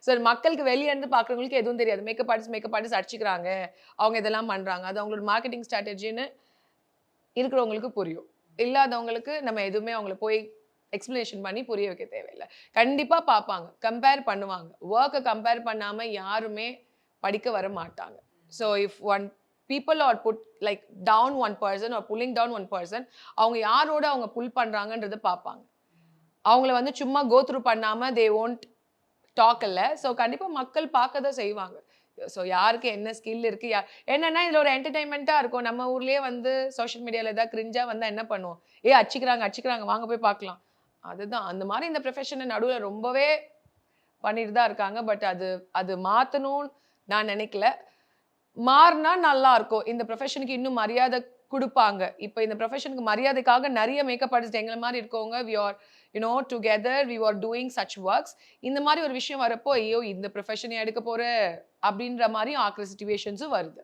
So மக்களுக்கு வெளிய இருந்து பார்க்குறவங்களுக்கு எதுவும் தெரியாது. மேக்கப் ஆர்டிஸ்ட் அடிச்சுக்கிறாங்க. அவங்க இதெல்லாம் பண்றாங்க. அது அவங்களோட மார்க்கெட்டிங் ஸ்ட்ராட்டஜின்னு இருக்கிறவங்களுக்கு புரியும். இல்லாதவங்களுக்கு நம்ம எதுவுமே அவங்கள போய் எக்ஸ்ப்ளனேஷன் பண்ணி புரிய வைக்க தேவையில்ல. கண்டிப்பா பார்ப்பாங்க. கம்பேர் பண்ணுவாங்க. வொர்க்க கம்பேர் பண்ணாம யாருமே படிக்க வர மாட்டாங்க. So if one people are put like down one person are pulling down one person அவங்க யாரோட அவங்க புல் பண்றாங்கன்றத பார்ப்பாங்க. அவங்கள வந்து சும்மா கோ த்ரூ பண்ணாம தே வோன்ட் டாக் இல்ல. ஸோ கண்டிப்பா மக்கள் பார்க்க தான் செய்வாங்க. ஸோ யாருக்கு என்ன ஸ்கில் இருக்கு? என்னன்னா இதுல ஒரு என்டர்டெயின்மென்ட்டா இருக்கும். நம்ம ஊர்லயே வந்து சோசியல் மீடியால ஏதாவது கிரிஞ்சா வந்தா என்ன பண்ணுவோம்? அடிச்சுக்கிறாங்க, அடிச்சுக்கிறாங்க வாங்க போய் பார்க்கலாம். அதுதான். அந்த மாரி இந்த ப்ரொஃபஷன நடுவுல ரொம்பவே பண்ணிட்டு தான் இருக்காங்க. பட் அது அது மாத்தணும்னு நான் நெனைக்கல. மாறுனா நல்லா இருக்கும். இந்த ப்ரொஃபஷனுக்கு இன்னும் மரியாதை குடுப்பாங்க. இப்ப இந்த ப்ரொஃபஷனுக்கு மரியாதைக்காக நெறைய மேக்கப் ஆர்டிஸ்ட் எங்கள மாரி இருக்கவங்க, we are together we are doing such works. இந்த மாரி ஒரு விஷயம் வரப்போ, ஐயோ! இந்த ப்ரொஃபஷனயா எடுக்க போற? அப்படின்ற மாரியும் ஆக்குற சிச்சுவேஷன்ஸும் வருது.